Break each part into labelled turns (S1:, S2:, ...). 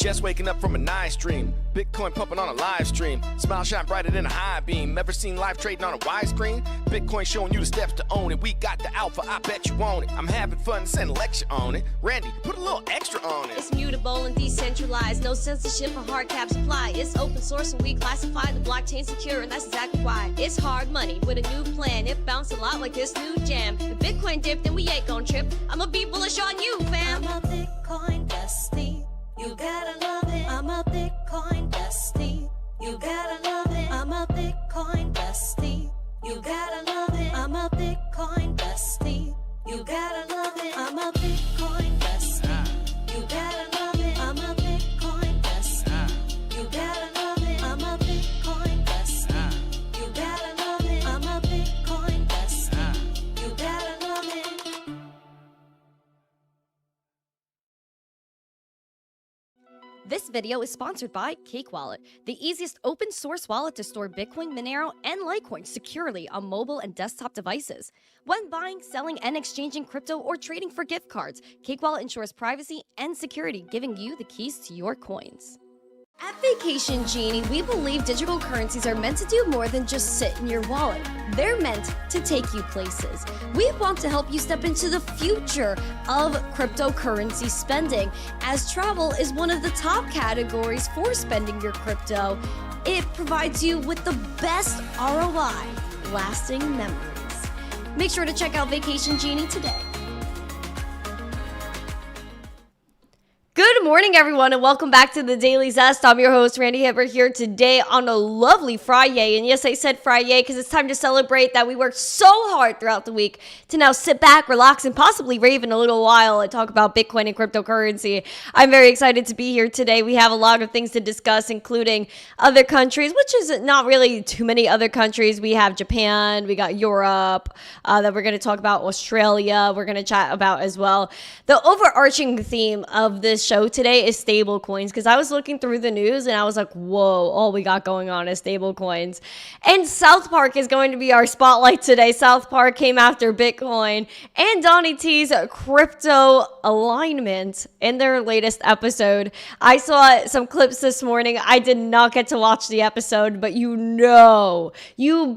S1: Just waking up from a nice dream. Bitcoin pumping on a live stream. Smile shine brighter than a high beam. Ever seen live trading on a widescreen? Bitcoin showing you the steps to own it. We got the alpha, I bet you want it. I'm having fun, send a lecture on it. Randy, put a little extra on it.
S2: It's mutable and decentralized. No censorship or hard cap supply. It's open source and we classify the blockchain secure, and that's exactly why. It's hard money with a new plan. It bounced a lot like this new jam. If Bitcoin dipped, then we ain't gon' trip. I'ma be bullish on you, fam.
S3: I'm a Bitcoin bestie. You gotta love it. I'm a Bitcoin bestie. You gotta love it. I'm a Bitcoin bestie. You gotta love it. I'm a Bitcoin bestie. You gotta love it. I'm a Bitcoin bestie. You gotta love it. I'm a Bitcoin bestie. You gotta love it. I'm a Bitcoin bestie. You gotta love it. I'm a Bitcoin bestie. You gotta love it.
S2: This video is sponsored by Cake Wallet, the easiest open source wallet to store Bitcoin, Monero, and Litecoin securely on mobile and desktop devices. When buying, selling, and exchanging crypto or trading for gift cards, Cake Wallet ensures privacy and security, giving you the keys to your coins. At Vacation Genie, we believe digital currencies are meant to do more than just sit in your wallet. They're meant to take you places. We want to help you step into the future of cryptocurrency spending, as travel is one of the top categories for spending your crypto. It provides you with the best ROI, lasting memories. Make sure to check out Vacation Genie today. Good morning, everyone, and welcome back to the Daily Zest. I'm your host, Randi Hipper, here today on a lovely Friday. And yes, I said Friday because it's time to celebrate that we worked so hard throughout the week to now sit back, relax, and possibly rave in a little while and talk about Bitcoin and cryptocurrency. I'm very excited to be here today. We have a lot of things to discuss, including other countries, which is not really too many other countries. We have Japan, we got Europe, that we're going to talk about, Australia, we're going to chat about as well. The overarching theme of this show today is stable coins, because I was looking through the news and I was like, whoa, all we got going on is stable coins. And South Park is going to be our spotlight today. South Park came after Bitcoin and Donnie T's crypto alignment in their latest episode. I saw some clips this morning. I did not get to watch the episode, but you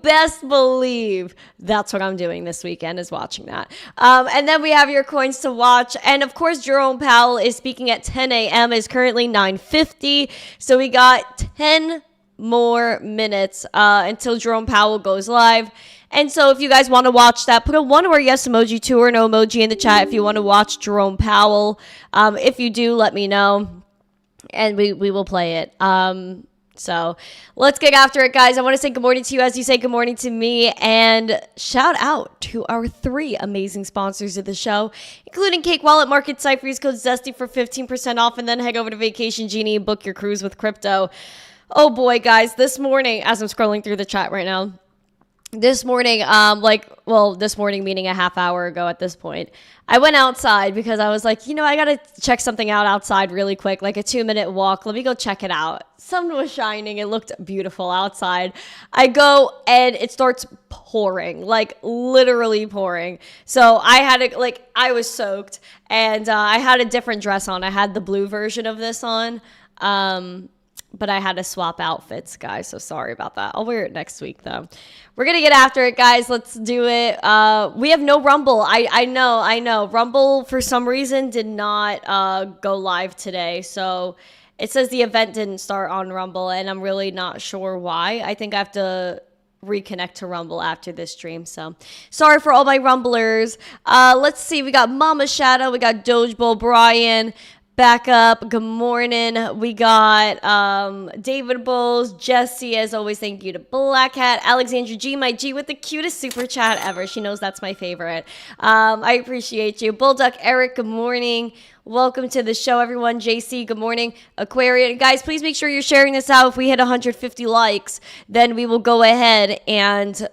S2: best believe that's what I'm doing this weekend, is watching that. And then we have your coins to watch. And of course, Jerome Powell is speaking at 10 a.m. It's currently 9:50. So we got 10 more minutes until Jerome Powell goes live. And so if you guys want to watch that, put a 1 or a yes emoji, 2 or no emoji in the chat if you want to watch Jerome Powell. If you do, let me know, and we will play it. So let's get after it, guys. I want to say good morning to you as you say good morning to me, and shout out to our 3 amazing sponsors of the show, including Cake Wallet, Market Cipher. Use code ZESTY for 15% off, and then head over to Vacation Genie and book your cruise with crypto. Oh boy, guys, this morning, as I'm scrolling through the chat right now, this morning, this morning meaning a half hour ago at this point, I went outside because I was like, I got to check something out outside really quick, like a 2-minute walk. Let me go check it out. Sun was shining. It looked beautiful outside. I go and it starts pouring, like literally pouring. So I had to, I was soaked, and I had a different dress on. I had the blue version of this on. But I had to swap outfits, guys, so sorry about that. I'll wear it next week, though. We're going to get after it, guys. Let's do it. We have no Rumble. I know. Rumble, for some reason, did not go live today. So it says the event didn't start on Rumble, and I'm really not sure why. I think I have to reconnect to Rumble after this stream, so sorry for all my Rumblers. Let's see. We got Mama Shadow. We got Dojebowl Brian. Back up. Good morning. We got David Bowles, Jesse, as always. Thank you to Black Hat, Alexandra G, my G with the cutest super chat ever. She knows that's my favorite. I appreciate you. Bullduck Eric, good morning. Welcome to the show, everyone. JC, good morning. Aquarian, guys, please make sure you're sharing this out. If we hit 150 likes, then we will go ahead and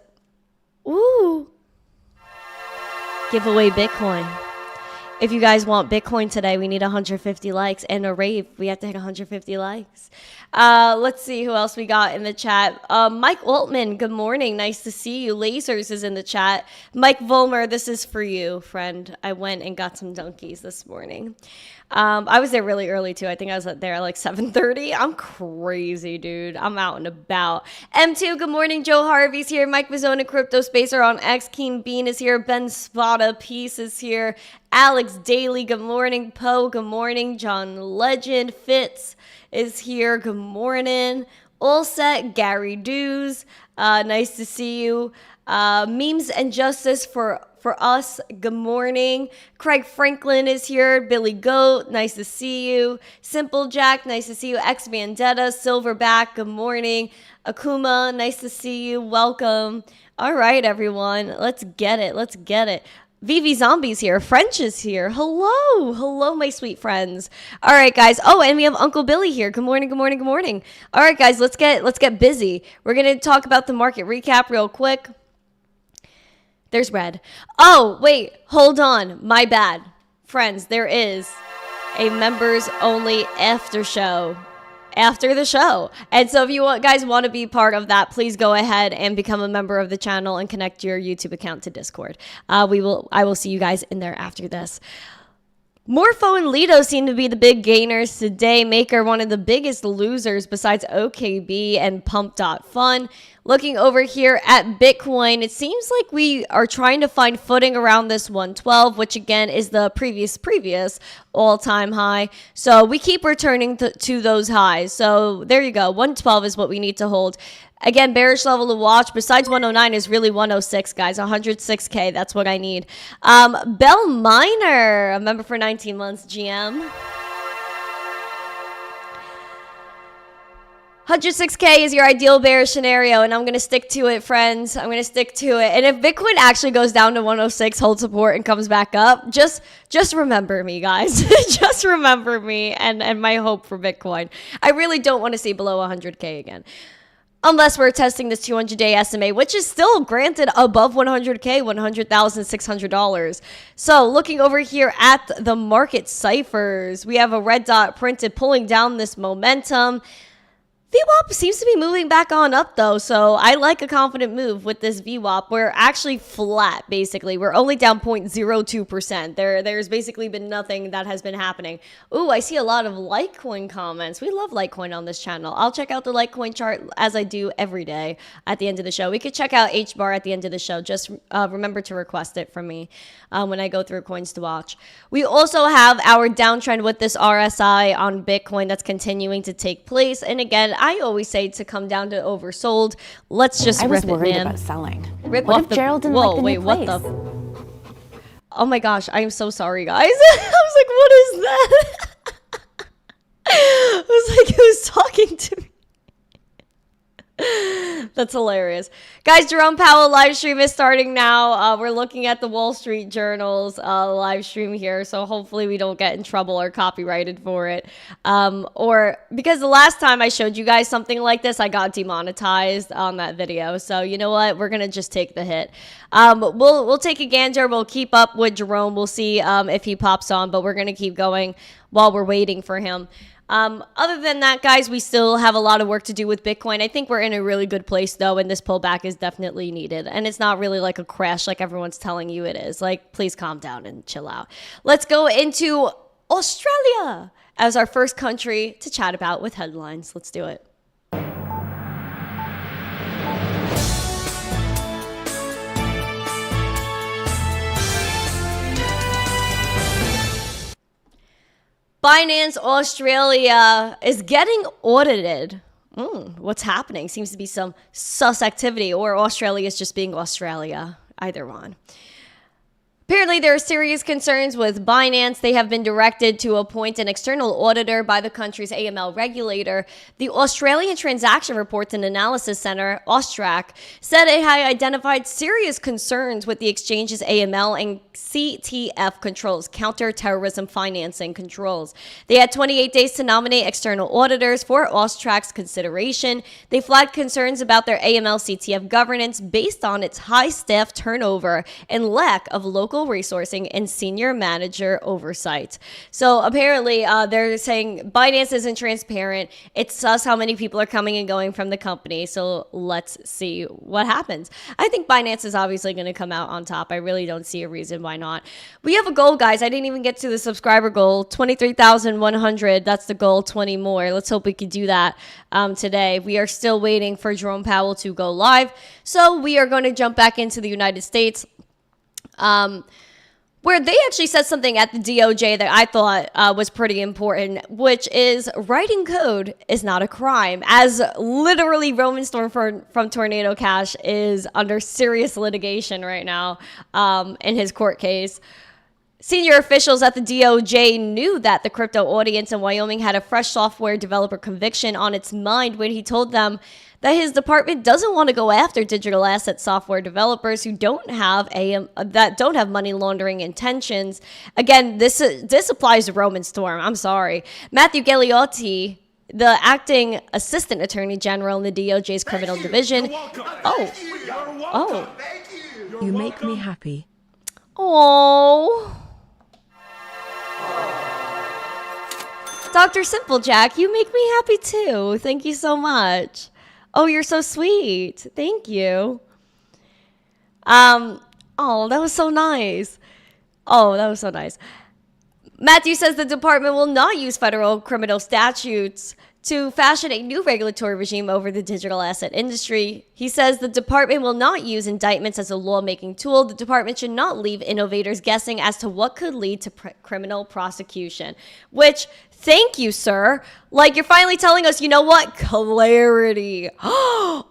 S2: give away Bitcoin. If you guys want Bitcoin today, we need 150 likes and a rave. We have to hit 150 likes. Let's see who else we got in the chat. Mike Altman, good morning. Nice to see you. Lasers is in the chat. Mike Volmer, this is for you, friend. I went and got some donkeys this morning. I was there really early too. I think I was there at like 7:30. I'm crazy, dude. I'm out and about. M2, good morning. Joe Harvey's here. Mike Mazzone, Crypto Spacer on X. Keen Bean is here. Ben Spada, Peace is here. Alex Daly, good morning. Poe, good morning. John Legend, Fitz is here. Good morning. All set. Gary Dews, nice to see you. Memes and Justice for us, good morning. Craig Franklin is here. Billy Goat, nice to see you. Simple Jack, nice to see you. X Vendetta, Silverback, good morning. Akuma, nice to see you. Welcome. All right, everyone, let's get it. Let's get it. Vivi Zombies here. French is here. Hello. Hello, my sweet friends. All right, guys. Oh, and we have Uncle Billy here. Good morning, good morning, good morning. All right, guys, let's get busy. We're going to talk about the market recap real quick. There's red. Oh, wait, hold on. My bad. Friends, there is a members only after show after the show. And so if you guys want to be part of that, please go ahead and become a member of the channel and connect your YouTube account to Discord. I will see you guys in there after this. Morpho and Lido seem to be the big gainers today. Maker, one of the biggest losers besides OKB and Pump.Fun. Looking over here at Bitcoin, it seems like we are trying to find footing around this 112, which again is the previous all-time high. So we keep returning to those highs. So there you go. 112 is what we need to hold. Again, bearish level to watch besides 109 is really 106, guys. 106K, that's what I need. Bell Miner, a member for 19 months, GM. 106K is your ideal bearish scenario, and I'm going to stick to it, friends. I'm going to stick to it. And if Bitcoin actually goes down to 106, hold support, and comes back up, just remember me, guys. Just remember me and my hope for Bitcoin. I really don't want to see below 100K again. Unless we're testing this 200-day SMA, which is still granted above 100K, $100,600. So looking over here at the market ciphers, we have a red dot printed pulling down this momentum. VWAP seems to be moving back on up, though, so I like a confident move with this VWAP. We're actually flat, basically. We're only down 0.02%. There's basically been nothing that has been happening. Ooh, I see a lot of Litecoin comments. We love Litecoin on this channel. I'll check out the Litecoin chart as I do every day at the end of the show. We could check out HBAR at the end of the show. Just remember to request it from me when I go through coins to watch. We also have our downtrend with this RSI on Bitcoin that's continuing to take place. And again, I always say to come down to oversold. Let's just rip it, man. I was worried about selling. Rip off the... Gerald didn't like the new place? What the... Oh my gosh, I am so sorry, guys. I was like, what is that? I was like, who's talking to me? That's hilarious. Guys, Jerome Powell live stream is starting now. We're looking at the Wall Street Journal's live stream here, so hopefully we don't get in trouble or copyrighted for it. Or because the last time I showed you guys something like this, I got demonetized on that video. So you know what? We're gonna just take the hit. We'll take a gander. We'll keep up with Jerome. We'll see if he pops on, but we're gonna keep going while we're waiting for him. Other than that, guys, we still have a lot of work to do with Bitcoin. I think we're in a really good place, though, and this pullback is definitely needed. And it's not really like a crash like everyone's telling you it is. Like, please calm down and chill out. Let's go into Australia as our first country to chat about with headlines. Let's do it. Binance Australia is getting audited. What's happening? Seems to be some sus activity, or Australia is just being Australia. Either one. Apparently, there are serious concerns with Binance. They have been directed to appoint an external auditor by the country's AML regulator. The Australian Transaction Reports and Analysis Center, AUSTRAC, said it had identified serious concerns with the exchange's AML and CTF controls, counter-terrorism financing controls. They had 28 days to nominate external auditors for AUSTRAC's consideration. They flagged concerns about their AML CTF governance based on its high staff turnover and lack of local technical resourcing, and senior manager oversight. So apparently they're saying Binance isn't transparent. It's sus how many people are coming and going from the company. So let's see what happens. I think Binance is obviously going to come out on top. I really don't see a reason why not. We have a goal, guys. I didn't even get to the subscriber goal, 23,100. That's the goal, 20 more. Let's hope we could do that today. We are still waiting for Jerome Powell to go live. So we are going to jump back into the United States, where they actually said something at the DOJ that I thought was pretty important, which is writing code is not a crime, as literally Roman Storm from Tornado Cash is under serious litigation right now in his court case. Senior officials at the DOJ knew that the crypto audience in Wyoming had a fresh software developer conviction on its mind when he told them that his department doesn't want to go after digital asset software developers who don't have money laundering intentions. Again, this applies to Roman Storm. I'm sorry. Matthew Gagliotti, the acting assistant attorney general in the DOJ's criminal division.
S4: You make me happy.
S2: Oh. Dr. Simplejack, you make me happy too. Thank you so much. Oh, you're so sweet. Thank you. Oh, that was so nice. Matthew says the department will not use federal criminal statutes to fashion a new regulatory regime over the digital asset industry. He says the department will not use indictments as a lawmaking tool. The department should not leave innovators guessing as to what could lead to criminal prosecution. Which, thank you, sir. Like, you're finally telling us, you know what? Clarity. Oh,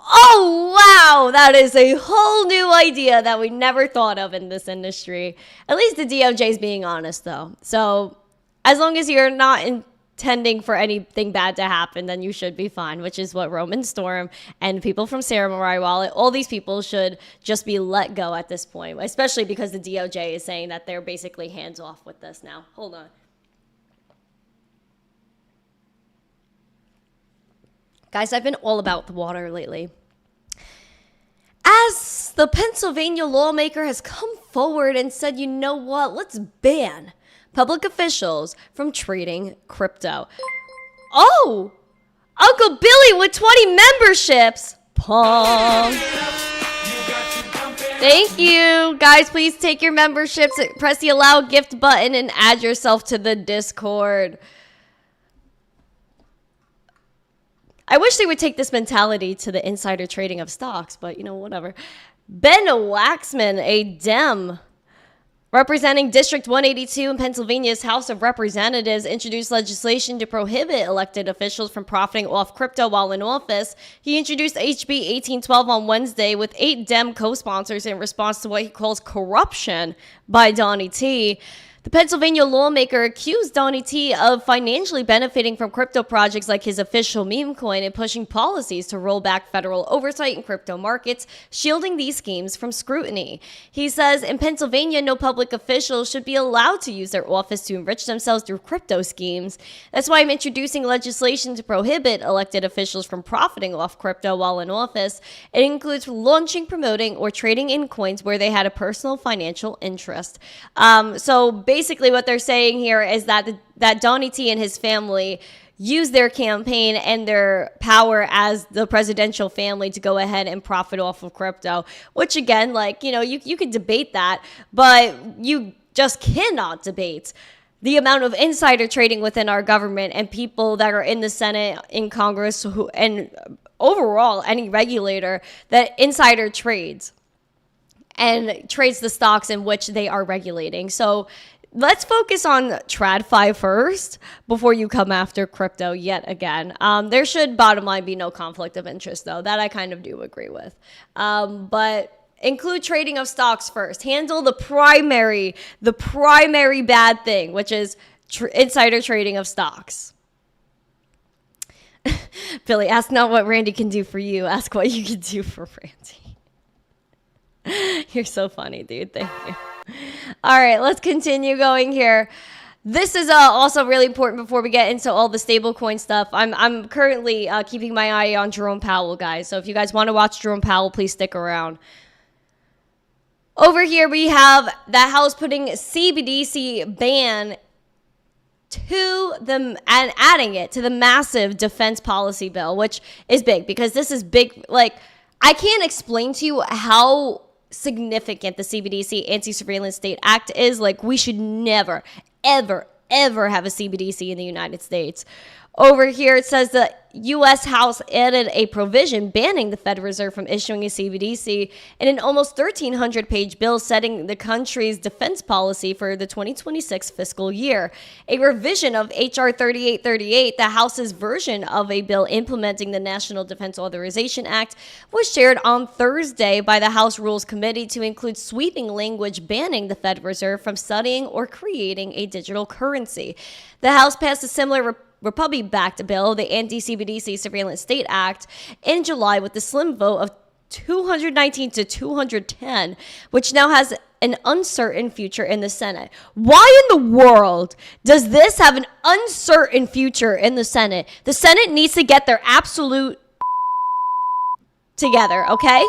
S2: wow. That is a whole new idea that we never thought of in this industry. At least the DOJ is being honest, though. So as long as you're not intending for anything bad to happen, then you should be fine, which is what Roman Storm and people from Samurai Wallet, all these people should just be let go at this point, especially because the DOJ is saying that they're basically hands off with this now. Hold on. Guys, I've been all about the water lately. As the Pennsylvania lawmaker has come forward and said, you know what, let's ban public officials from trading crypto. Oh, Uncle Billy with 20 memberships. Pong. Thank you. Guys, please take your memberships, press the allow gift button, and add yourself to the Discord. I wish they would take this mentality to the insider trading of stocks, but, you know, whatever. Ben Waxman, a Dem, representing District 182 in Pennsylvania's House of Representatives, introduced legislation to prohibit elected officials from profiting off crypto while in office. He introduced HB 1812 on Wednesday with 8 Dem co-sponsors in response to what he calls corruption by Donnie T. The Pennsylvania lawmaker accused Donnie T of financially benefiting from crypto projects like his official meme coin and pushing policies to roll back federal oversight in crypto markets, shielding these schemes from scrutiny. He says in Pennsylvania, no public officials should be allowed to use their office to enrich themselves through crypto schemes. That's why I'm introducing legislation to prohibit elected officials from profiting off crypto while in office. It includes launching, promoting, or trading in coins where they had a personal financial interest. So basically what they're saying here is that that Donnie T and his family use their campaign and their power as the presidential family to go ahead and profit off of crypto, which again, like, you know, you could debate that, but you just cannot debate the amount of insider trading within our government and people that are in the Senate, in Congress, who, and overall any regulator that insider trades and trades the stocks in which they are regulating. So let's focus on TradFi first before you come after crypto yet again. There should, bottom line, be no conflict of interest, though. That I kind of do agree with. But include trading of stocks first. Handle the primary bad thing, which is insider trading of stocks. Billy, ask not what Randy can do for you. Ask what you can do for Randy. You're so funny, dude. Thank you. All right, let's continue going here. This is also really important before we get into all the stablecoin stuff. I'm currently keeping my eye on Jerome Powell, guys. So if you guys want to watch Jerome Powell, please stick around. Over here, we have the House putting CBDC ban to them and adding it to the massive defense policy bill, which is big because this is big. Like, I can't explain to you how significant the CBDC Anti-Surveillance State Act is. Like, we should never, ever, ever have a CBDC in the United States. Over here, it says the U.S. House added a provision banning the Federal Reserve from issuing a CBDC in an almost 1,300-page bill setting the country's defense policy for the 2026 fiscal year. A revision of H.R. 3838, the House's version of a bill implementing the National Defense Authorization Act, was shared on Thursday by the House Rules Committee to include sweeping language banning the Federal Reserve from studying or creating a digital currency. The House passed a similar Republican-backed bill, the Anti-CBDC Surveillance State Act, in July with the slim vote of 219 to 210, which now has an uncertain future in the Senate. Why in the world does this have an uncertain future in the Senate? The Senate needs to get their absolute together, okay?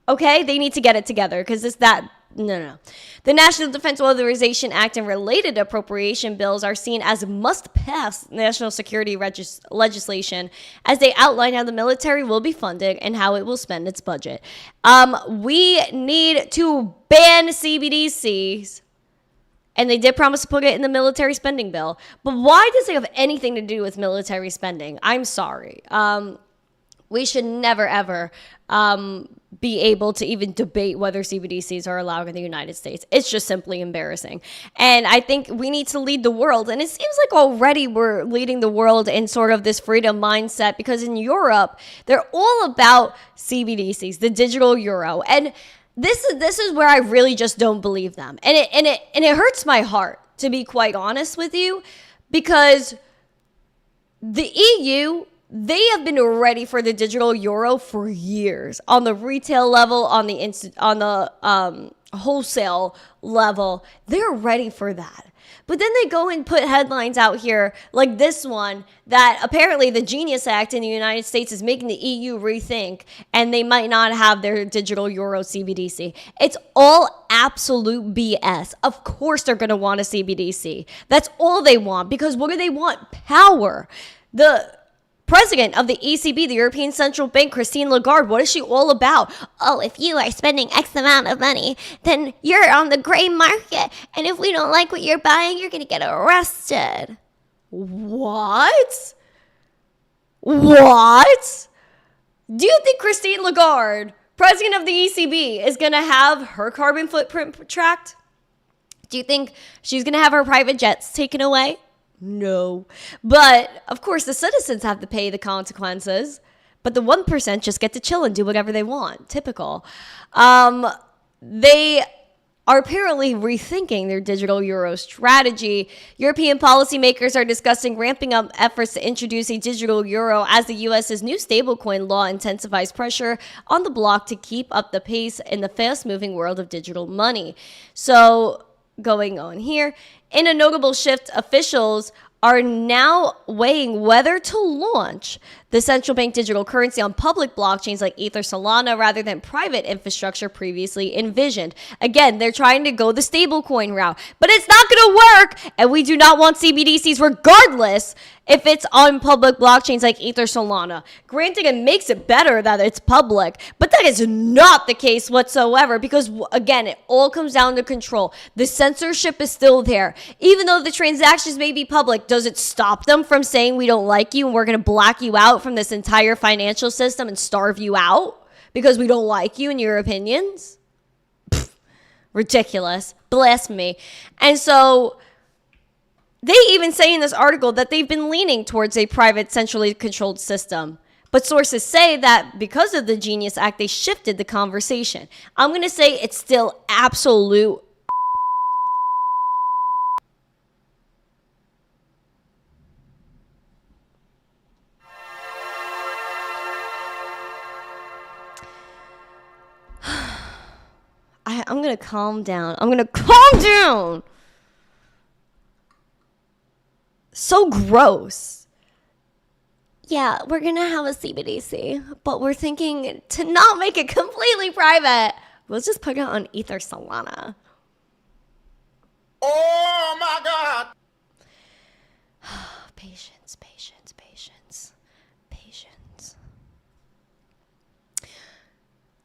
S2: Okay, they need to get it together because it's that. No. The National Defense Authorization Act and related appropriation bills are seen as must-pass national security legislation as they outline how the military will be funded and how it will spend its budget. We need to ban CBDCs, and they did promise to put it in the military spending bill. But why does it have anything to do with military spending? I'm sorry. We should never, ever be able to even debate whether CBDCs are allowed in the United States. It's just simply embarrassing. And I think we need to lead the world. And it seems like already we're leading the world in sort of this freedom mindset because in Europe, they're all about CBDCs, the digital euro. And this is where I really just don't believe them. And it hurts my heart, to be quite honest with you, because the EU, they have been ready for the digital euro for years on the retail level, on the wholesale level. They're ready for that. But then they go and put headlines out here like this one that apparently the Genius Act in the United States is making the EU rethink and they might not have their digital euro CBDC. It's all absolute BS. Of course they're going to want a CBDC. That's all they want because what do they want? Power. The President of the ECB, the European Central Bank, Christine Lagarde, what is she all about? Oh, if you are spending X amount of money, then you're on the gray market. And if we don't like what you're buying, you're going to get arrested. What? What? Do you think Christine Lagarde, President of the ECB, is going to have her carbon footprint tracked? Do you think she's going to have her private jets taken away? No. But, of course, the citizens have to pay the consequences. But the 1% just get to chill and do whatever they want. Typical. They are apparently rethinking their digital euro strategy. European policymakers are discussing ramping up efforts to introduce a digital euro as the U.S.'s new stablecoin law intensifies pressure on the bloc to keep up the pace in the fast-moving world of digital money. So, going on here, in a notable shift, officials are now weighing whether to launch the central bank digital currency on public blockchains like Ether, Solana, rather than private infrastructure previously envisioned. Again, they're trying to go the stablecoin route, but it's not going to work, and we do not want CBDCs regardless if it's on public blockchains like Ether, Solana. Granted, it makes it better that it's public, but that is not the case whatsoever because, again, it all comes down to control. The censorship is still there. Even though the transactions may be public, does it stop them from saying we don't like you and we're going to black you out from this entire financial system and starve you out because we don't like you and your opinions? Pfft, ridiculous. Blasphemy. And so they even say in this article that they've been leaning towards a private, centrally controlled system. But sources say that because of the Genius Act, they shifted the conversation. I'm going to say it's still absolute I'm going to calm down. I'm going to calm down. So gross. Yeah, we're going to have a CBDC, but we're thinking to not make it completely private. We'll just put it on Ether Solana.
S1: Oh my God!
S2: Patience, patience, patience, patience.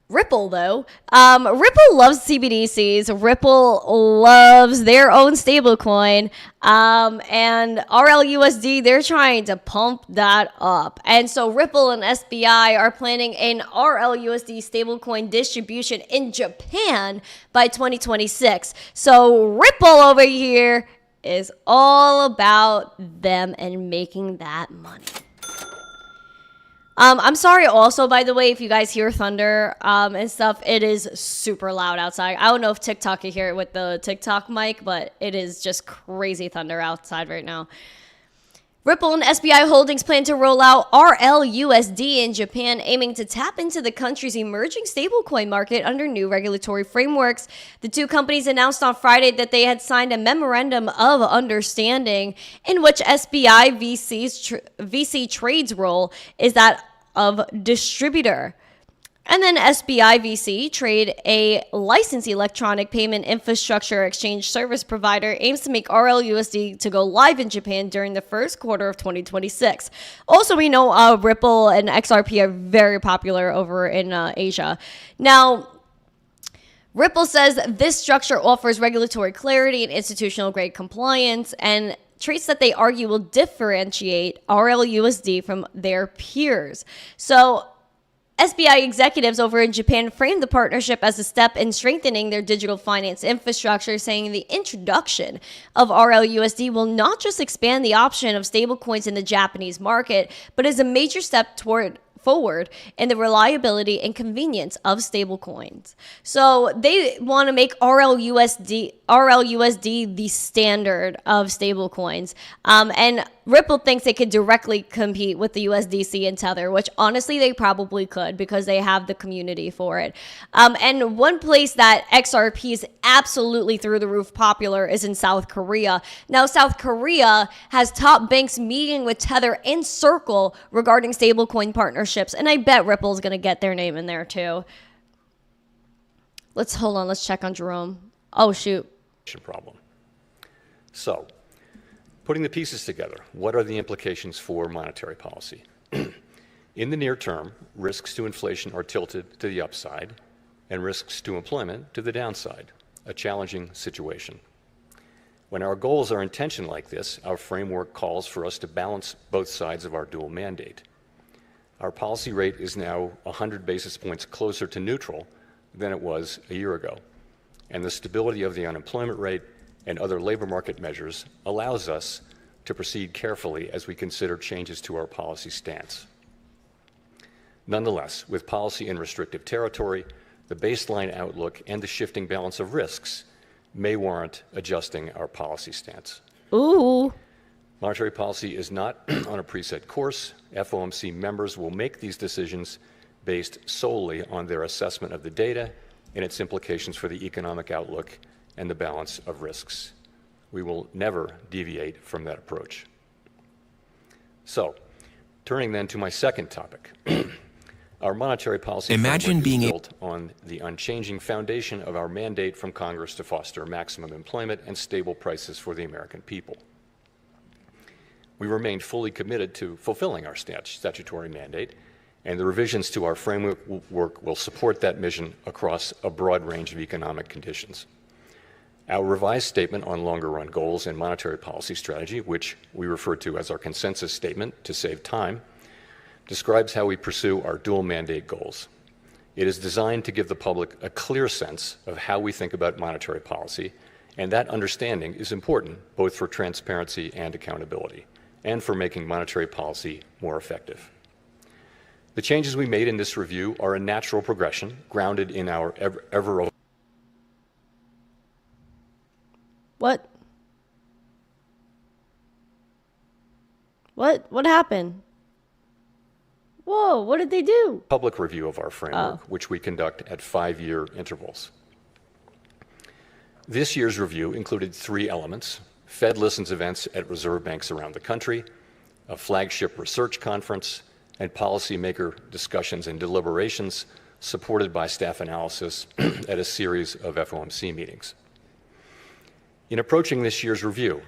S2: Ripple, though. Ripple loves CBDCs. Ripple loves their own stablecoin. And RLUSD, they're trying to pump that up. And so Ripple and SBI are planning an RLUSD stablecoin distribution in Japan by 2026. So Ripple over here is all about them and making that money. I'm sorry also, by the way, if you guys hear thunder and stuff, it is super loud outside. I don't know if TikTok can hear it with the TikTok mic, but it is just crazy thunder outside right now. Ripple and SBI Holdings plan to roll out RLUSD in Japan, aiming to tap into the country's emerging stablecoin market under new regulatory frameworks. The two companies announced on Friday that they had signed a memorandum of understanding in which SBI VC Trade's role is that of distributor. And then SBI VC Trade, a licensed electronic payment infrastructure exchange service provider, aims to make RLUSD to go live in Japan during the first quarter of 2026. Also, we know Ripple and XRP are very popular over in Asia. Now, Ripple says this structure offers regulatory clarity and institutional grade compliance, and traits that they argue will differentiate RLUSD from their peers. So, SBI executives over in Japan framed the partnership as a step in strengthening their digital finance infrastructure, saying the introduction of RLUSD will not just expand the option of stablecoins in the Japanese market, but is a major step forward in the reliability and convenience of stablecoins. So they want to make RLUSD the standard of stablecoins. And Ripple thinks they could directly compete with the USDC and Tether, which honestly they probably could because they have the community for it. And one place that XRP is absolutely through the roof popular is in South Korea. Now, South Korea has top banks meeting with Tether and Circle regarding stablecoin partnerships, and I bet Ripple's going to get their name in there too. Let's check on Jerome. Oh, shoot.
S5: Problem. So, putting the pieces together, what are the implications for monetary policy? In the near term, risks to inflation are tilted to the upside and risks to employment to the downside, a challenging situation. When our goals are in tension like this, our framework calls for us to balance both sides of our dual mandate. Our policy rate is now 100 basis points closer to neutral than it was a year ago, and the stability of the unemployment rate and other labor market measures allows us to proceed carefully as we consider changes to our policy stance. Nonetheless, with policy in restrictive territory, the baseline outlook and the shifting balance of risks may warrant adjusting our policy stance.
S2: Ooh.
S5: Monetary policy is not on a preset course. FOMC members will make these decisions based solely on their assessment of the data and its implications for the economic outlook and the balance of risks. We will never deviate from that approach. So, turning then to my second topic. Our monetary policy
S6: Imagine being
S5: is built on the unchanging foundation of our mandate from Congress to foster maximum employment and stable prices for the American people. We remain fully committed to fulfilling our statutory mandate, and the revisions to our framework will support that mission across a broad range of economic conditions. Our revised statement on longer-run goals and monetary policy strategy, which we refer to as our consensus statement to save time, describes how we pursue our dual mandate goals. It is designed to give the public a clear sense of how we think about monetary policy, and that understanding is important both for transparency and accountability, and for making monetary policy more effective. The changes we made in this review are a natural progression grounded in our ever
S2: What? What happened? Whoa, what did they do?
S5: public review of our framework, which we conduct at 5-year intervals. This year's review included 3 elements: Fed Listens events at reserve banks around the country, a flagship research conference, and policymaker discussions and deliberations supported by staff analysis at a series of FOMC meetings. In approaching this year's review,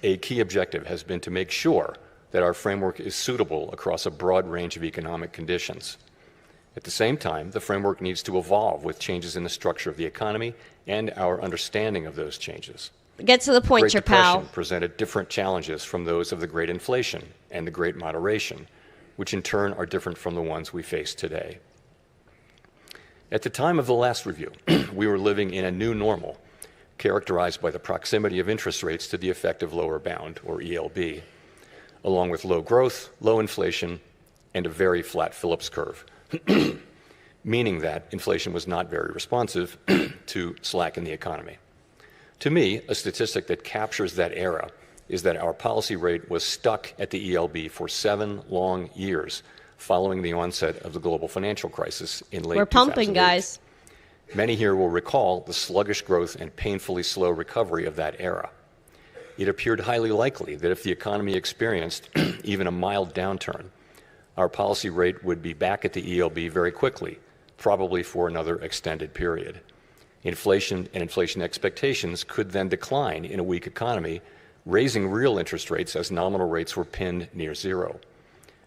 S5: a key objective has been to make sure that our framework is suitable across a broad range of economic conditions. At the same time, the framework needs to evolve with changes in the structure of the economy and our understanding of those changes.
S2: Get to the point,
S5: The Great Depression
S2: Chappelle.
S5: presented different challenges from those of the Great Inflation and the Great Moderation, which in turn are different from the ones we face today. At the time of the last review, we were living in a new normal, characterized by the proximity of interest rates to the effective lower bound, or ELB, along with low growth, low inflation, and a very flat Phillips curve, meaning that inflation was not very responsive to slack in the economy. To me, a statistic that captures that era is that our policy rate was stuck at the ELB for 7 long years following the onset of the global financial crisis in late 2008.
S2: We're pumping, guys.
S5: Many here will recall the sluggish growth and painfully slow recovery of that era. It appeared highly likely that if the economy experienced even a mild downturn, our policy rate would be back at the ELB very quickly, probably for another extended period. Inflation and inflation expectations could then decline in a weak economy, raising real interest rates as nominal rates were pinned near zero.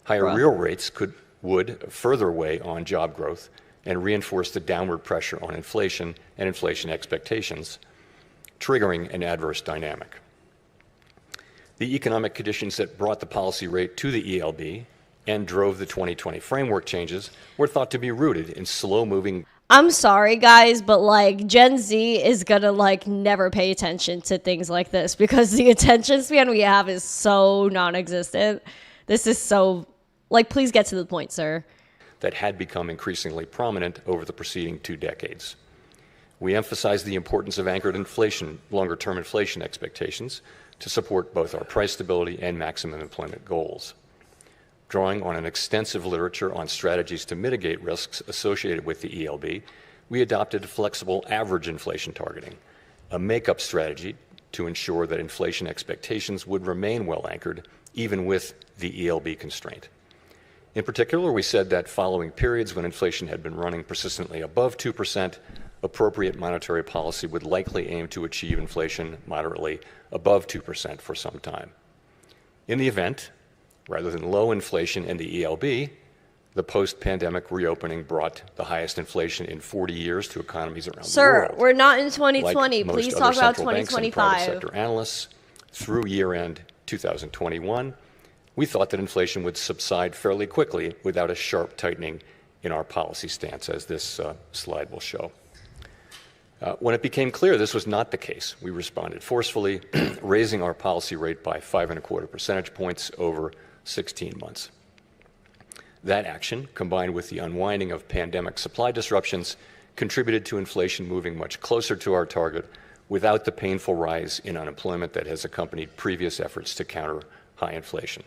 S5: Higher real rates would further weigh on job growth and reinforce the downward pressure on inflation and inflation expectations, triggering an adverse dynamic. The economic conditions that brought the policy rate to the ELB and drove the 2020 framework changes were thought to be rooted in slow-moving.
S2: I'm sorry, guys, but like Gen Z is gonna like never pay attention to things like this because the attention span we have is so non-existent. This is so, like, please get to the point, sir.
S5: That had become increasingly prominent over the preceding 2 decades. We emphasized the importance of anchored inflation, longer-term inflation expectations to support both our price stability and maximum employment goals. Drawing on an extensive literature on strategies to mitigate risks associated with the ELB, we adopted flexible average inflation targeting, a make-up strategy to ensure that inflation expectations would remain well anchored even with the ELB constraint. In particular, we said that following periods when inflation had been running persistently above 2%, appropriate monetary policy would likely aim to achieve inflation moderately above 2% for some time. In the event, rather than low inflation in the ELB, the post-pandemic reopening brought the highest inflation in 40 years to economies around the world.
S2: Sir, we're not in 2020.
S5: Like
S2: Please
S5: most
S2: talk
S5: other
S2: about
S5: central banks and
S2: 2025.
S5: private sector analysts, through year-end 2021, we thought that inflation would subside fairly quickly without a sharp tightening in our policy stance, as this slide will show. When it became clear this was not the case, we responded forcefully, raising our policy rate by 5.25 percentage points over 16 months. That action, combined with the unwinding of pandemic supply disruptions, contributed to inflation moving much closer to our target without the painful rise in unemployment that has accompanied previous efforts to counter high inflation.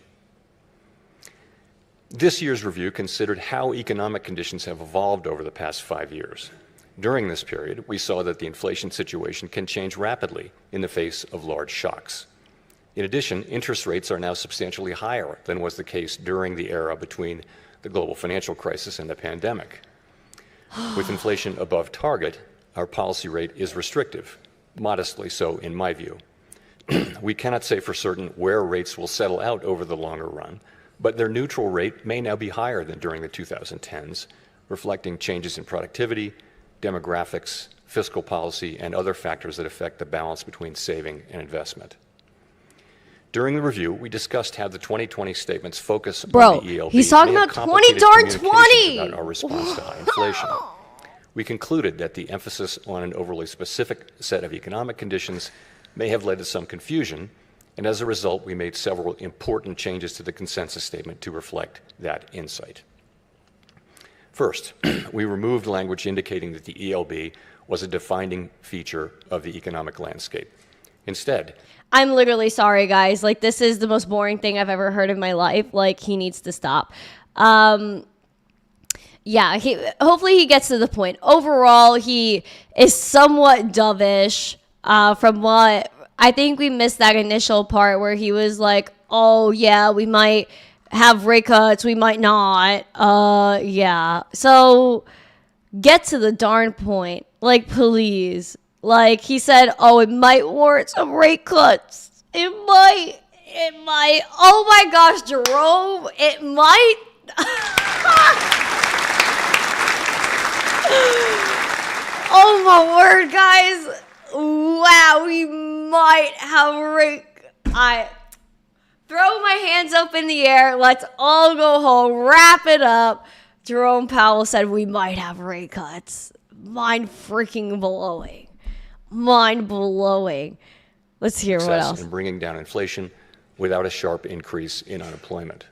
S5: This year's review considered how economic conditions have evolved over the past 5 years. During this period, we saw that the inflation situation can change rapidly in the face of large shocks. In addition, interest rates are now substantially higher than was the case during the era between the global financial crisis and the pandemic. With inflation above target, our policy rate is restrictive, modestly so in my view. We cannot say for certain where rates will settle out over the longer run, but their neutral rate may now be higher than during the 2010s, reflecting changes in productivity, demographics, fiscal policy, and other factors that affect the balance between saving and investment. During the review, we discussed how the 2020 statements focus on the ELB.
S2: He's talking
S5: may have
S2: about
S5: complicated
S2: 2020.
S5: communications about our response to high inflation. We concluded that the emphasis on an overly specific set of economic conditions may have led to some confusion, and as a result, we made several important changes to the consensus statement to reflect that insight. First, we removed language indicating that the ELB was a defining feature of the economic landscape. Instead,
S2: I'm literally sorry, guys. Like, this is the most boring thing I've ever heard in my life. Like, he needs to stop. Yeah, hopefully he gets to the point. Overall, he is somewhat dovish from what I think we missed that initial part where he was like, oh, yeah, we might have rate cuts, we might not. Yeah. So, get to the darn point. Like, please. Like, he said, oh, it might warrant some rate cuts. It might. Oh my gosh, Jerome, it might. Oh my word, guys. Wow, we might have rate. I throw my hands up in the air. Let's all go home. Wrap it up. Jerome Powell said we might have rate cuts. Mind freaking blowing. Mind blowing. Let's hear what else.
S5: In bringing down inflation without a sharp increase in unemployment.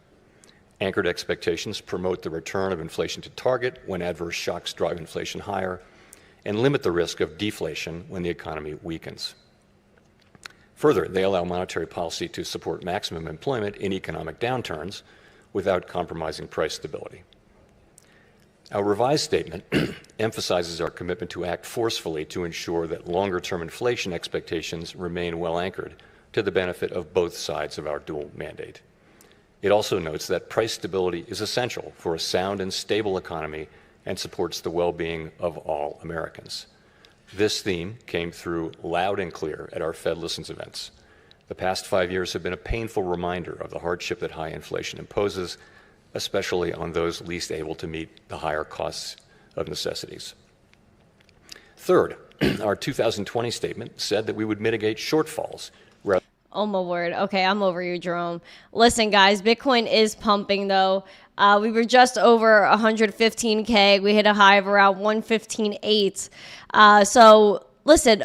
S5: Anchored expectations promote the return of inflation to target when adverse shocks drive inflation higher, and limit the risk of deflation when the economy weakens. Further, they allow monetary policy to support maximum employment in economic downturns without compromising price stability. Our revised statement emphasizes our commitment to act forcefully to ensure that longer-term inflation expectations remain well anchored to the benefit of both sides of our dual mandate. It also notes that price stability is essential for a sound and stable economy and supports the well-being of all Americans. This theme came through loud and clear at our Fed Listens events. The past 5 years have been a painful reminder of the hardship that high inflation imposes, especially on those least able to meet the higher costs of necessities. Third, our 2020 statement said that we would mitigate shortfalls.
S2: Oh my word. Okay, I'm over you, Jerome. Listen, guys, Bitcoin is pumping though. We were just over 115K. We hit a high of around 115.8. So listen,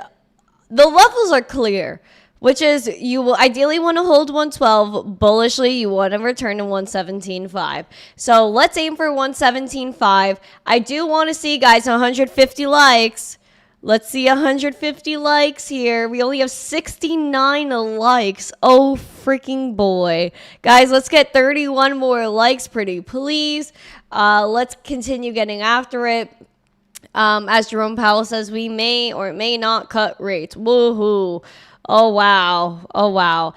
S2: the levels are clear, which is you will ideally want to hold 112. Bullishly, you want to return to 117.5. So let's aim for 117.5. I do want to see, guys, 150 likes. Let's see 150 likes here. We only have 69 likes. Oh, freaking boy. Guys, let's get 31 more likes, pretty please. Let's continue getting after it. As Jerome Powell says, we may or may not cut rates. Woohoo. Oh, wow. Oh, wow.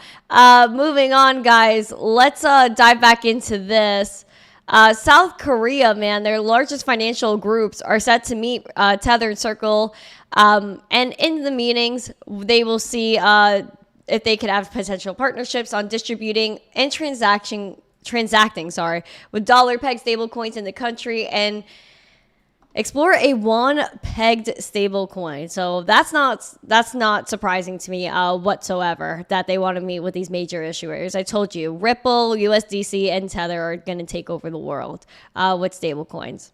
S2: Moving on, guys. Let's dive back into this. South Korea, man, their largest financial groups are set to meet Tether and Circle. And in the meetings, they will see if they could have potential partnerships on distributing and transacting, with dollar-pegged stablecoins in the country and explore a won-pegged stablecoin. So that's not surprising to me whatsoever that they want to meet with these major issuers. I told you, Ripple, USDC, and Tether are going to take over the world with stablecoins.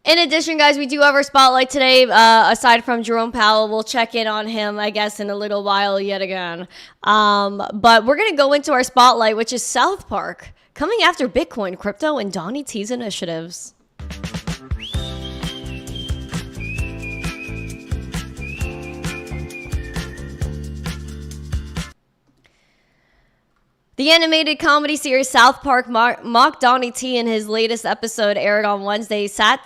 S2: In addition, guys, we do have our spotlight today. Aside from Jerome Powell, we'll check in on him, I guess, in a little while yet again. But we're going to go into our spotlight, which is South Park, coming after Bitcoin, crypto, and Donnie T's initiatives. The animated comedy series South Park mocked Donnie T in his latest episode, aired on Wednesday, coming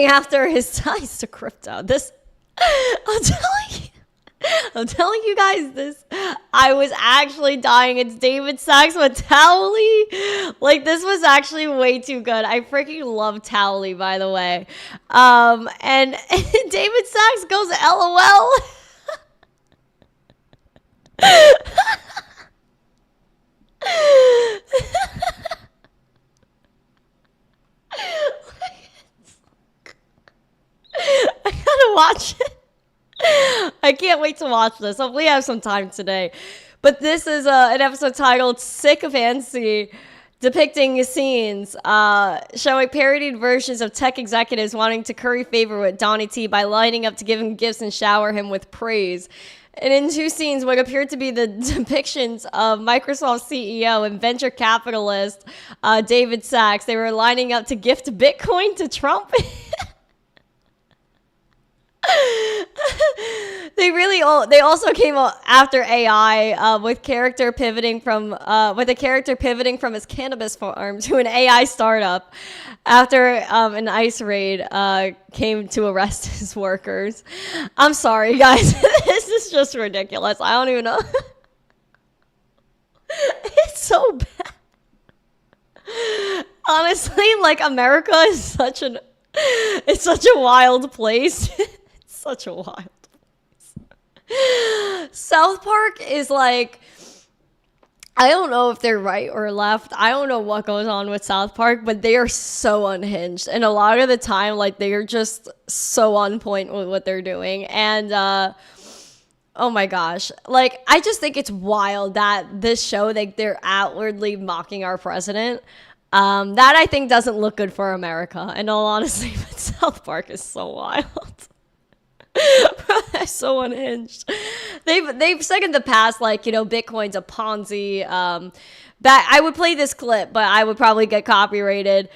S2: after his ties to crypto. I'm telling you guys this. I was actually dying. It's David Sachs with Towley. Like, this was actually way too good. I freaking love Towley, by the way. And David Sachs goes, LOL. I gotta watch it. I can't wait to watch this. Hopefully I have some time today. But this is an episode titled Sycophancy, depicting scenes showing parodied versions of tech executives wanting to curry favor with Donnie T by lining up to give him gifts and shower him with praise. And in two scenes, what appeared to be the depictions of Microsoft CEO and venture capitalist David Sachs, they were lining up to gift Bitcoin to Trump. They also came after AI with a character pivoting from his cannabis farm to an AI startup after an ICE raid came to arrest his workers. I'm sorry, guys. This is just ridiculous. I don't even know. It's so bad. honestly, like, America is it's such a wild place. It's such a wild place. South Park is like, I don't know if they're right or left. I don't know what goes on with South Park, but they are so unhinged. And a lot of the time, like, they are just so on point with what they're doing. And, oh my gosh. Like, I just think it's wild that this show, like, they're outwardly mocking our president. That I think doesn't look good for America. In all honesty, but South Park is so wild. So unhinged. They've said in the past, like, you know, Bitcoin's a Ponzi. I would play this clip, but I would probably get copyrighted.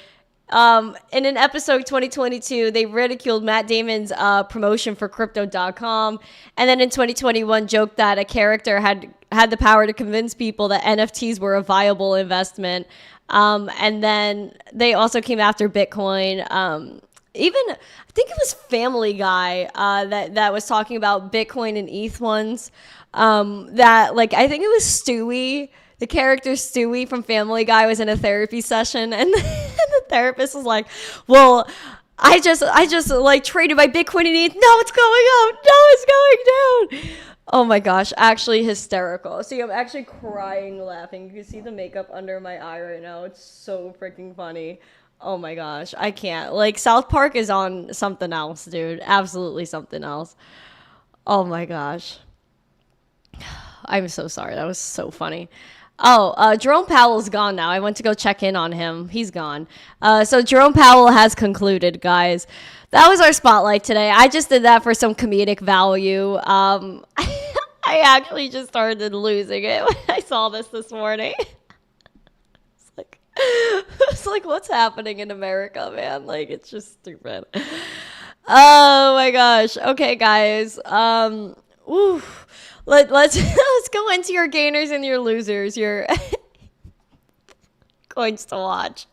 S2: In an episode 2022, they ridiculed Matt Damon's promotion for crypto.com, and then in 2021 joked that a character had the power to convince people that NFTs were a viable investment. And then they also came after Bitcoin. Even I think it was Family Guy that was talking about Bitcoin and ETH ones. That, like, I think it was Stewie. The character Stewie from Family Guy was in a therapy session, and the therapist was like, "Well, I just like traded my Bitcoin and ETH. No, it's going up. No, it's going down." Oh my gosh, actually hysterical. See, I'm actually crying laughing. You can see the makeup under my eye right now. It's so freaking funny. Oh my gosh, I can't. Like, South Park is on something else, dude. Absolutely something else. Oh my gosh. I'm so sorry. That was so funny. Oh, Jerome Powell's gone now. I went to go check in on him. He's gone. So Jerome Powell has concluded, guys. That was our spotlight today. I just did that for some comedic value. I actually just started losing it when I saw this morning. It's like, what's happening in America, man? Like, it's just stupid. Oh my gosh. Okay, guys. Let's go into your gainers and your losers. Your coins to watch.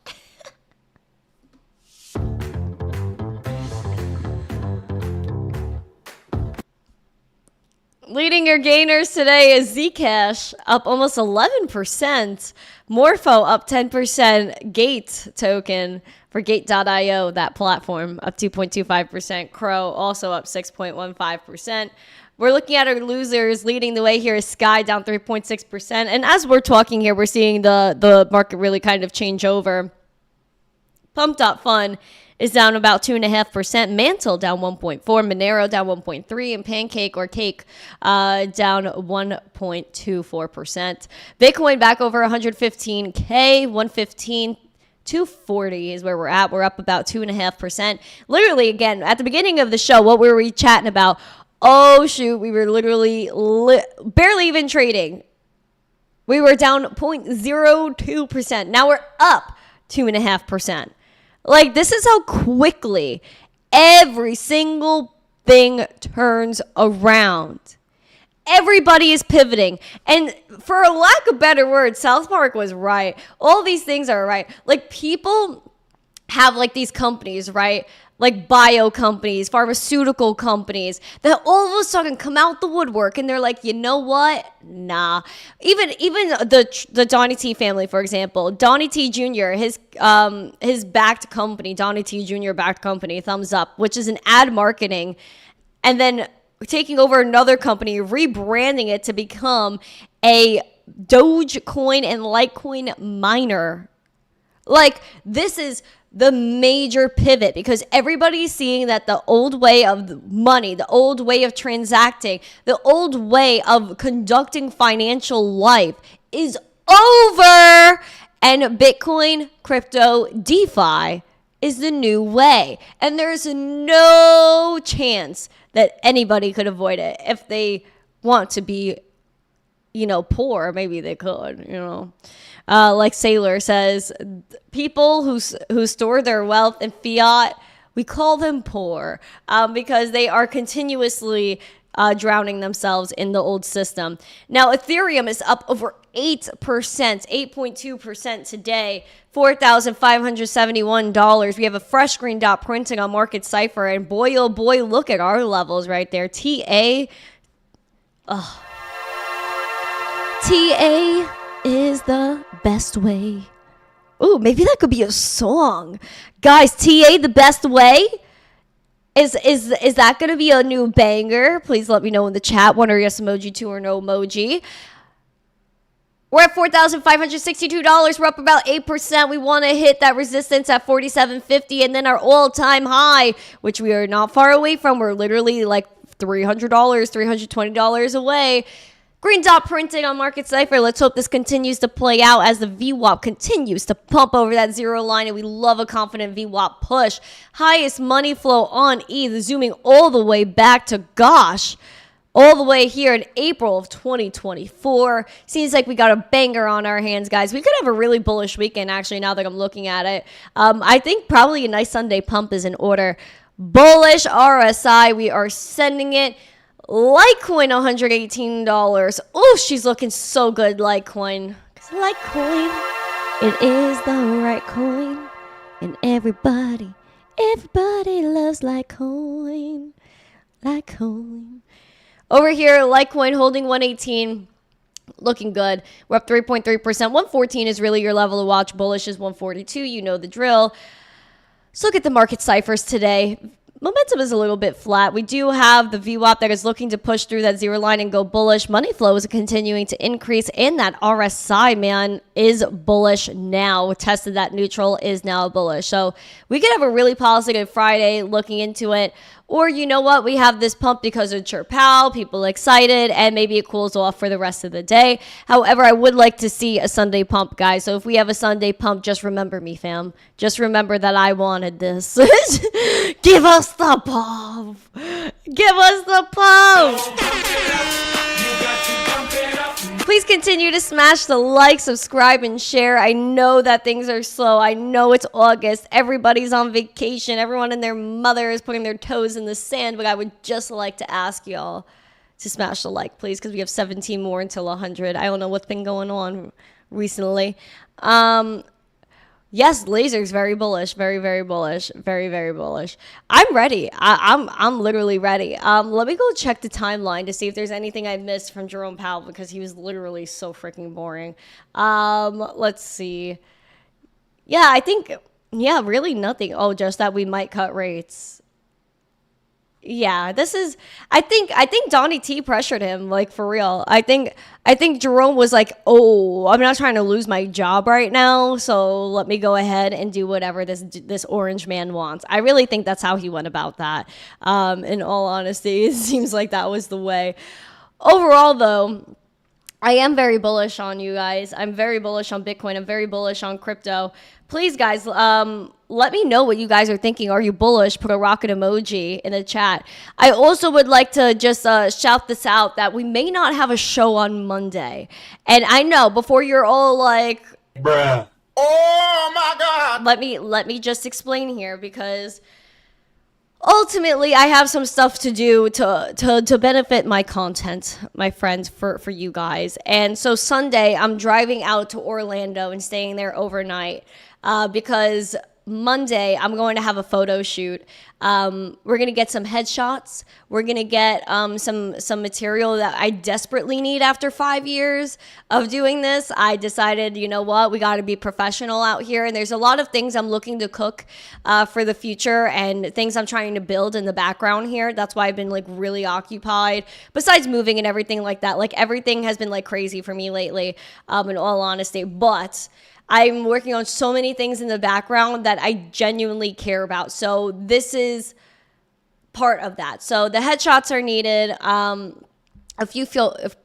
S2: Leading your gainers today is Zcash, up almost 11%. Morpho up 10%. Gate token for Gate.io, that platform, up 2.25%. Crow also up 6.15%. We're looking at our losers. Leading the way here is Sky, down 3.6%. And as we're talking here, we're seeing the market really kind of change over. Pumped Up Fun is down about 2.5%. Mantle down 1.4%. Monero down 1.3%. And Pancake or Cake down 1.24%. Bitcoin back over 115K, 115. 240 is where we're at. We're up about 2.5%. Literally, again, at the beginning of the show, what were we chatting about? Oh, shoot, we were literally barely even trading. We were down 0.02%. Now we're up 2.5%. Like, this is how quickly every single thing turns around. Everybody is pivoting. And for a lack of better words, South Park was right. All these things are right. Like, people have, like, these companies, right? Like bio companies, pharmaceutical companies that all of a sudden come out the woodwork and they're like, you know what? Nah. Even the Donnie T family, for example, Donnie T Jr., his backed company, Donnie T Jr. backed company, Thumbs Up, which is an ad marketing, and then taking over another company, rebranding it to become a Dogecoin and Litecoin miner. Like, this is the major pivot, because everybody's seeing that the old way of money, the old way of transacting, the old way of conducting financial life is over, and Bitcoin, crypto, DeFi is the new way. And there's no chance that anybody could avoid it. If they want to be, poor, maybe they could, like Sailor says, people who store their wealth in fiat, we call them poor, because they are continuously drowning themselves in the old system. Now, Ethereum is up over 8%, 8.2% today, $4,571. We have a fresh green dot printing on market Cipher, and boy, oh boy, look at our levels right there. TA is the best way Ooh, maybe that could be a song. Guys, TA the best way? Is that going to be a new banger? Please let me know in the chat. One or yes emoji, two or no emoji. We're at $4,562. We're up about 8%. We want to hit that resistance at $47.50 and then our all-time high, which we are not far away from. We're literally like $300, $320 away. Green dot printing on market Cipher. Let's hope this continues to play out as the VWAP continues to pump over that zero line, and we love a confident VWAP push. Highest money flow on ETH, zooming all the way back to, gosh, all the way here in April of 2024. Seems like we got a banger on our hands, guys. We could have a really bullish weekend, actually, now that I'm looking at it. I think probably a nice Sunday pump is in order. Bullish RSI, we are sending it. Litecoin, $118. Oh, she's looking so good, Litecoin. Litecoin, it is the right coin. And everybody loves Litecoin. Litecoin. Over here, Litecoin holding 118. Looking good. We're up 3.3%. 114 is really your level to watch. Bullish is 142. You know the drill. Let's look at the market ciphers today. Momentum is a little bit flat. We do have the VWAP that is looking to push through that zero line and go bullish. Money flow is continuing to increase, and that RSI, man, is bullish now. Tested that neutral, is now bullish. So we could have a really positive Friday looking into it. Or you know what? We have this pump because of Jerome Powell, people excited, and maybe it cools off for the rest of the day. However, I would like to see a Sunday pump, guys. So if we have a Sunday pump, just remember me, fam. Just remember that I wanted this. Give us the pump. Give us the pump. Please continue to smash the like, subscribe, and share. I know that things are slow. I know it's August. Everybody's on vacation. Everyone and their mother is putting their toes in the sand. But I would just like to ask y'all to smash the like, please, because we have 17 more until 100. I don't know what's been going on recently. Yes, Laser's very bullish, very, very bullish, very, very bullish. I'm ready. I'm literally ready. Let me go check the timeline to see if there's anything I missed from Jerome Powell because he was literally so freaking boring. Let's see. Yeah, I think, really nothing. Oh, just that we might cut rates. Yeah, this is, I think Donnie T pressured him, like, for real. I think Jerome was like, oh, I'm not trying to lose my job right now, so let me go ahead and do whatever this orange man wants. I really think that's how he went about that. In all honesty, it seems like that was the way. Overall, though, I am very bullish on you guys. I'm very bullish on Bitcoin. I'm very bullish on crypto. Please, guys, let me know what you guys are thinking. Are you bullish? Put a rocket emoji in the chat. I also would like to just shout this out that we may not have a show on Monday. And I know, before you're all like, bruh, oh my God. Let me just explain here, because ultimately, I have some stuff to do to benefit my content, my friends, for you guys. And so Sunday, I'm driving out to Orlando and staying there overnight because Monday, I'm going to have a photo shoot. We're going to get some headshots. We're going to get some material that I desperately need after 5 years of doing this. I decided, you know what, we got to be professional out here. And there's a lot of things I'm looking to cook for the future and things I'm trying to build in the background here. That's why I've been like really occupied. Besides moving and everything like that, like everything has been like crazy for me lately, in all honesty. But I'm working on so many things in the background that I genuinely care about. So this is part of that. So the headshots are needed. A few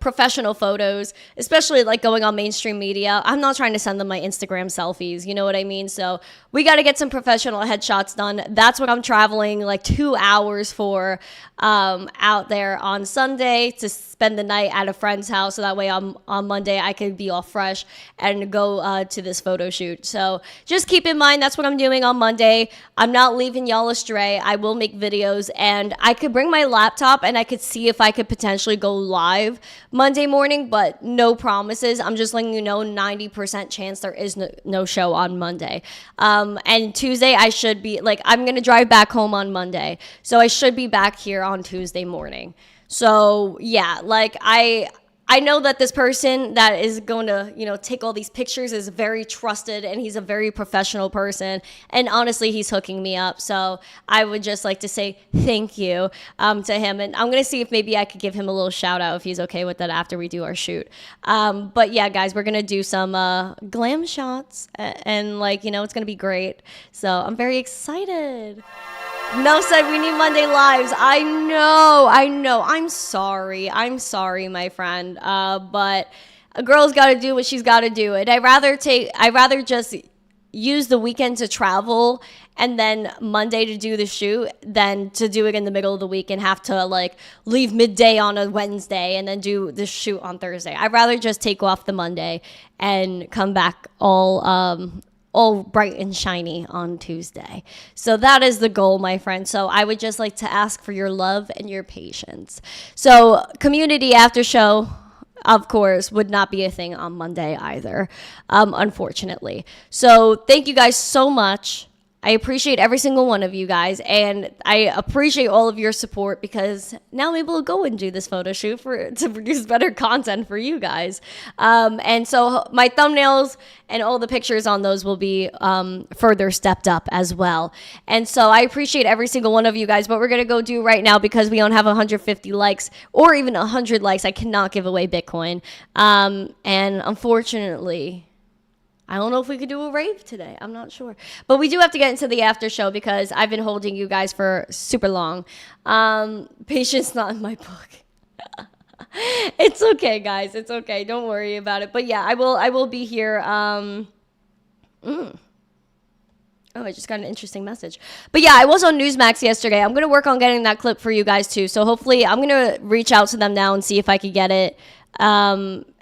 S2: professional photos, especially like going on mainstream media. I'm not trying to send them my Instagram selfies. You know what I mean? So we got to get some professional headshots done. That's what I'm traveling like 2 hours for out there on Sunday to spend the night at a friend's house. So that way on Monday I could be all fresh and go to this photo shoot. So just keep in mind, that's what I'm doing on Monday. I'm not leaving y'all astray. I will make videos, and I could bring my laptop and I could see if I could potentially go live Monday morning, but no promises. I'm just letting you know 90% chance there is no show on Monday. And Tuesday I should be like, I'm going to drive back home on Monday. So I should be back here on Tuesday morning. So yeah, like I I know that this person that is going to, take all these pictures is very trusted, and he's a very professional person. And honestly, he's hooking me up. So I would just like to say thank you to him. And I'm going to see if maybe I could give him a little shout out if he's okay with that after we do our shoot. But yeah, guys, we're going to do some glam shots, and it's going to be great. So I'm very excited. No said we need Monday lives. I know. I'm sorry, my friend. But a girl's got to do what she's got to do. And I'd rather just use the weekend to travel and then Monday to do the shoot than to do it in the middle of the week and have to leave midday on a Wednesday and then do the shoot on Thursday. I'd rather just take off the Monday and come back all bright and shiny on Tuesday. So that is the goal, my friend. So I would just like to ask for your love and your patience. So community after show, of course, would not be a thing on Monday either, unfortunately. So thank you guys so much. I appreciate every single one of you guys, and I appreciate all of your support because now I'm able to go and do this photo shoot to produce better content for you guys. And so my thumbnails and all the pictures on those will be further stepped up as well. And so I appreciate every single one of you guys. What we're going to go do right now, because we don't have 150 likes or even 100 likes, I cannot give away Bitcoin. And unfortunately, I don't know if we could do a rave today. I'm not sure. But we do have to get into the after show because I've been holding you guys for super long. Patience not in my book. It's okay, guys. It's okay. Don't worry about it. But yeah, I will be here. Oh, I just got an interesting message. But yeah, I was on Newsmax yesterday. I'm going to work on getting that clip for you guys too. So hopefully I'm going to reach out to them now and see if I could get it.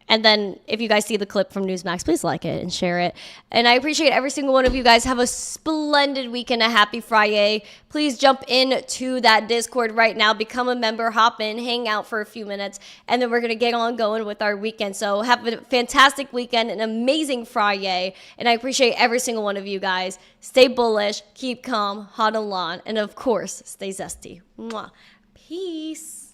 S2: And then if you guys see the clip from Newsmax, please like it and share it. And I appreciate every single one of you guys. Have a splendid weekend, a happy Friday. Please jump into that Discord right now. Become a member, hop in, hang out for a few minutes, and then we're going to get on going with our weekend. So have a fantastic weekend, an amazing Friday. And I appreciate every single one of you guys. Stay bullish, keep calm, hodl on, and of course, stay zesty. Mwah. Peace.